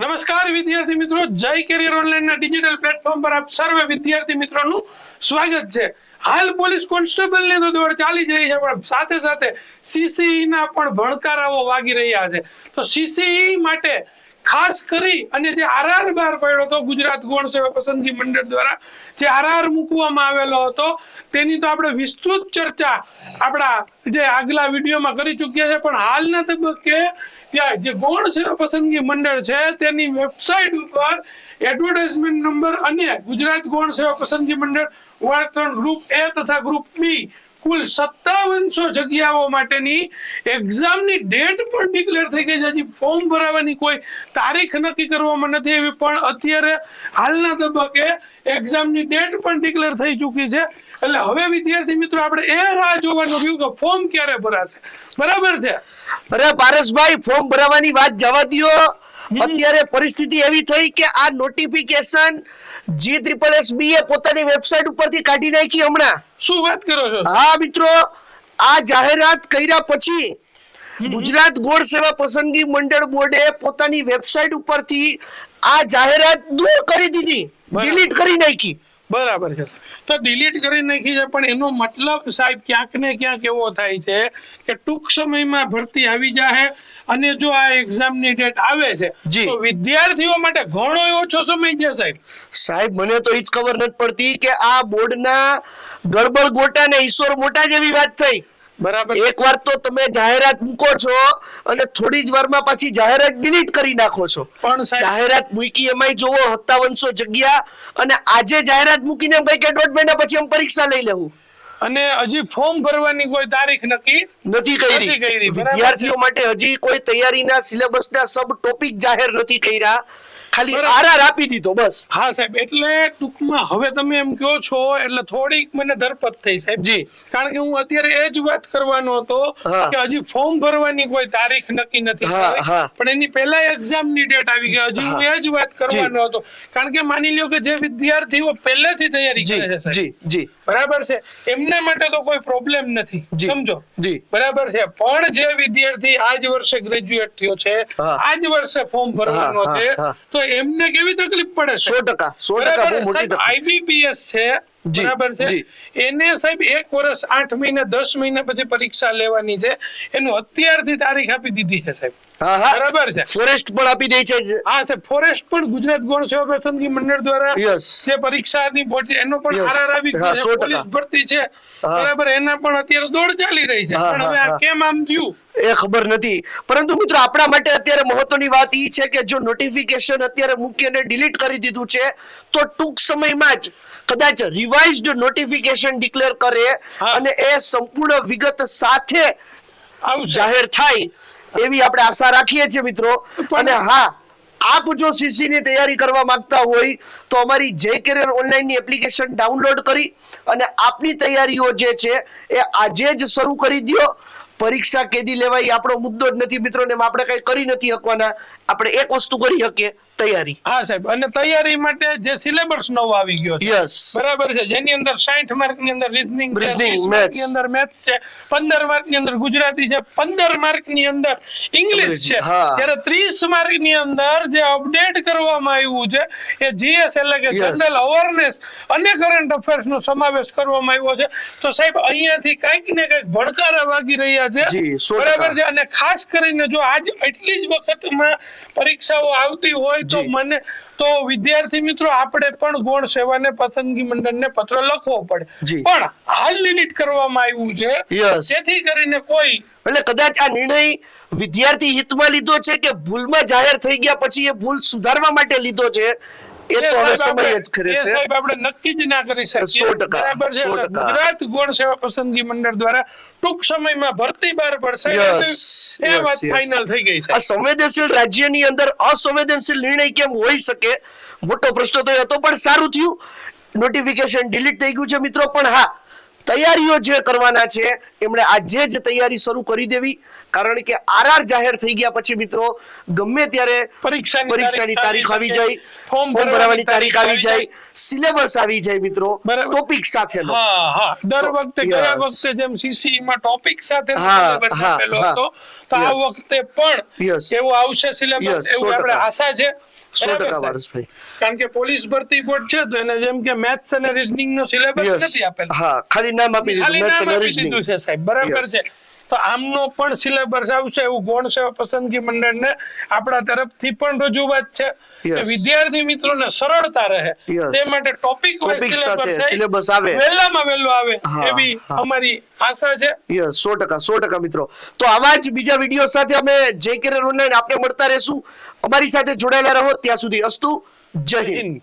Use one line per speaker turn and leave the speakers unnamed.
નમસ્કાર વિદ્યાર્થી મિત્રો, જય કેરિયર ઓનલાઈન ના ડિજિટલ પ્લેટફોર્મ પર આપ સર્વે વિદ્યાર્થી મિત્રોનું સ્વાગત છે। હાલ પોલીસ કોન્સ્ટેબલ ની તો દોડ ચાલી જ રહી છે, પણ સાથે સાથે સીસીઈ ના પણ ભણકારાઓ વાગી રહ્યા છે। તો સીસીઈ માટે ખાસ કરી અને જે આરઆર બહાર પડ્યો હતો ગુજરાત ગૌણ સેવા પસંદગી મંડળ દ્વારા જે આરઆર મૂકવામાં આવેલો હતો તેની તો આપણે વિસ્તૃત ચર્ચા આપણા જે આગલા વિડીયોમાં કરી ચૂક્યા છે, પણ હાલના તબક્કે ત્યાં જે ગૌણ સેવા પસંદગી મંડળ છે તેની વેબસાઇટ ઉપર એડવર્ટાઇઝમેન્ટ નંબર અને ગુજરાત ગૌણ સેવા પસંદગી મંડળ વર્ગખંડ ગ્રુપ એ તથા ગ્રુપ બી કુલ 5700 જગ્યાઓ માટેની એક્ઝામની ડેટ પણ ડિક્લેર થઈ ગઈ છે। હજી ફોર્મ ભરવાની કોઈ તારીખ નક્કી કરવામાં નથી એવી, પણ અત્યારે હાલના તબક્કે એક્ઝામની ડેટ પણ ડિક્લેર થઈ ચૂકી છે। એટલે હવે વિદ્યાર્થી મિત્રો આપણે એ રાહ જોવાનું રહ્યું કે ફોર્મ ક્યારે ભરાશે, બરાબર છે?
અરે પારસભાઈ, ફોર્મ ભરવાની વાત જવા દ્યો। અત્યારે પરિસ્થિતિ એવી થઈ કે આ નોટિફિકેશન GSSB એ પોતાની વેબસાઇટ ઉપરથી કાઢી નાખી હમણાં।
શું વાત કરો છો?
હા મિત્રો, આ જાહેરાત કર્યા પછી ગુજરાત ગૌણ સેવા પસંદગી મંડળ બોર્ડે પોતાની વેબસાઇટ ઉપરથી આ જાહેરાત દૂર કરી દીધી, ડિલીટ કરી નાખી।
બરાબર છે, તો ડિલીટ કરી નાખી છે, પણ એનો મતલબ સાહેબ ક્યાંક ને ક્યાંક એવો થાય છે કે ટૂંક સમયમાં ભરતી આવી જાહે અને જો આ એક્ઝામની ડેટ આવે છે તો વિદ્યાર્થીઓ માટે ઘણો ઓછો સમય છે
સાહેબ। મને તો ઈ જ ખબર નથી પડતી કે આ બોર્ડના ગડબડ ગોટા ને ઈશ્વર મોટા જેવી વાત થઈ।
બરાબર,
એકવાર તો તમે જાહેરાત મૂકો છો અને થોડી જ વારમાં પાછી જાહેરાત ડિલીટ કરી નાખો છો।
પણ
જાહેરાત મૂકી એમાંય જોવો 5700 જગ્યા, અને આજે જાહેરાત મૂકીને એમ કઈ કે દોઢ મહિના પછી અમે પરીક્ષા લઈ લેવું,
અને હજી ફોર્મ ભરવાની કોઈ તારીખ નક્કી
નથી કરી। વિદ્યાર્થીઓ માટે હજી કોઈ તૈયારીના સિલેબસના સબ ટોપિક જાહેર નથી કર્યા, ખાલી આરઆર આપી દીધો બસ।
હા સાહેબ, એટલે ટૂંકમાં હવે તમે એમ કહો છો એટલે થોડીક મને ધરપત થઈ સાહેબ
જી,
કારણ કે હું અત્યારે એ જ વાત કરવાનો હતો કે હજી ફોર્મ ભરવાની કોઈ તારીખ નક્કી નથી, પણ એની પહેલા એક્ઝામની ડેટ આવી ગઈ। હજી હું એ જ વાત કરવાનો હતો, કારણ કે માની લ્યો કે જે વિદ્યાર્થીઓ પહેલેથી તૈયારી કરે છે સાહેબ, જી બરાબર છે, એમના માટે તો કોઈ પ્રોબ્લેમ નથી, સમજો જી બરાબર છે, પણ જે વિદ્યાર્થી આજ વર્ષે ગ્રેજ્યુએટ થયો છે, આજ વર્ષે ફોર્મ ભરવાનો છે, તો એમને કેવી તકલીફ પડે છે?
100% બહુ મોટી તકલીફ।
આઈબીપીએસ છે બરાબર છે, એને સાહેબ 1 વર્ષ 8 મહિના 10 મહિના પછી પરીક્ષા લેવાની છે, એનું અત્યારથી તારીખ આપી દીધી છે સાહેબ, બરાબર છે।
ફોરેસ્ટ પણ આપી દે છે।
હા સાહેબ, ફોરેસ્ટ પણ ગુજરાત ગૌણ સેવા પસંદગી મંડળ દ્વારા જે પરીક્ષાની એનો પણ આરઆર આવી ગયો છે, પોલીસ ભરતી છે બરાબર, એના પણ અત્યારે દોડ ચાલી રહી છે, પણ હવે આ કેમ આમ થયું
એ ખબર નથી। પરંતુ મિત્રો આપણા માટે અત્યારે મહત્વની વાત ઈ છે કે જો નોટિફિકેશન અત્યારે મૂકી અને ડિલીટ કરી દીધું છે તો ટૂંક સમયમાં જ કદાચ રિવાઇઝ્ડ નોટિફિકેશન ડિક્લેર કરે અને એ સંપૂર્ણ વિગત સાથે જાહેર થાય એવી આપણે આશા રાખીએ છીએ મિત્રો। અને હા, આપ જો સીસી ની તૈયારી કરવા માંગતા હોય તો અમારી જય કેરિયર ઓનલાઈન ની એપ્લિકેશન ડાઉનલોડ કરી અને આપની તૈયારીઓ જે છે એ આજે જ શરૂ કરી દો। પરીક્ષા કેદી લેવાય આપણો મુદ્દો જ નથી મિત્રો, ને આપણે કઈ કરી નથી શકવાના, આપણે એક વસ્તુ કરી શકીએ, તૈયારી।
હા સાહેબ, અને તૈયારી માટે જે સિલેબસ નવો આવી ગયો છે બરાબર છે, જેની અંદર 60 માર્ક ની અંદર રીઝનિંગ છે, 30 માર્ક ની અંદર મેથ્સ છે, 15 માર્ક ની અંદર ગુજરાતી છે, 15 માર્ક ની અંદર ઇંગ્લિશ છે, ત્યારે 30 માર્ક ની અંદર જે અપડેટ કરવામાં આવ્યું છે એ જીએસ એટલે કે જનરલ અવેરનેસ અને કરંટ અફેર્સ નો સમાવેશ કરવામાં આવ્યો છે। તો સાહેબ અહીંયાથી કઈક ને કઈક ભણકારા વાગી રહ્યા છે બરાબર છે, અને ખાસ કરીને જો આજ એટલી જ વખતમાં પરીક્ષાઓ આવતી હોય તો મને તો વિદ્યાર્થી મિત્રો આપણે પણ ગૌણ સેવાને પસંદગી મંડળને પત્ર લખવો પડે, પણ હાલ ડિલીટ કરવામાં આવ્યું છે, જેથી કરીને કોઈ
એટલે કદાચ આ નિર્ણય વિદ્યાર્થી હિતમાં લીધો છે કે ભૂલમાં જાહેર થઈ ગયા પછી એ ભૂલ સુધારવા માટે લીધો છે, એ તો હવે સમય જ કરે છે
સાહેબ, આપણે નક્કી જ ના કરી શકીએ, બરાબર છે। ગુજરાત ગૌણ સેવા પસંદગી મંડળ દ્વારા ટૂંક સમયમાં ભરતી બહાર પડશે, એ વાત ફાઇનલ થઈ ગઈ છે।
આ સંવેદનશીલ રાજ્યની અંદર અસંવેદનશીલ નિર્ણય કેમ હોઈ શકે, મોટો પ્રશ્ન તો હતો, પણ સારું થયું નોટિફિકેશન ડિલીટ થઈ ગયું છે મિત્રો। પણ હા, તૈયારીઓ જે કરવાના છે એમણે આજે જ તૈયારી શરૂ કરી દેવી, કારણ કે આરઆર જાહેર થઈ ગયા પછી મિત્રો ગમે ત્યારે પરીક્ષાની તારીખ આવી જાય, ફોર્મ ભરવાની તારીખ આવી જાય, સિલેબસ આવી જાય મિત્રો,
બરાબર.
ટોપિક સાથેનો.
દર વખતે ગયા
Yes.
વખતે જેમ સીસી માં ટોપિક સાથે
હા,
syllabus
હા,
આપેલો
હા.
હતો, તો આ
Yes.
વખતે પણ
Yes.
એવું આવશે સિલેબસ,
Yes,
એવું
100%.
આપણે આશા છે.
100%
બરાબર, સાહેબ?
વારસભાઈ.
કારણ કે પોલીસ ભરતી બોર્ડ છે તો એને જેમ કે મેથ્સ અને રીઝનિંગ નો સિલેબસ
Yes.
નથી આપેલો,
હા, ખાલી નામ આપી દીધું,
ખાલી
Maths
નામ
and
આપી
Reasoning.
દીધું છે સાહેબ, બરાબર
Yes.
છે. તો આમનો પણ સિલેબસ આવશે એવું ગૌણ સેવા પસંદગી મંડળને આપણા તરફથી પણ રજૂઆત છે કે
Yes.
વિદ્યાર્થી મિત્રોને સરળતા રહે
Yes.
તે માટે ટોપિક
Topic સાથે syllabus આવે.
વહેલામાં વહેલો આવે
હા,
એવી
હા.
અમારી આશા છે.
યસ 100% મિત્રો. તો આવા જ બીજા વિડીયો સાથે અમે જય કેરિયર ઓનલાઈન આપણે મળતા રહેશું. અમારી સાથે જોડાયેલા રહો, ત્યાં સુધી અસ્તુ, જય હિન્દ.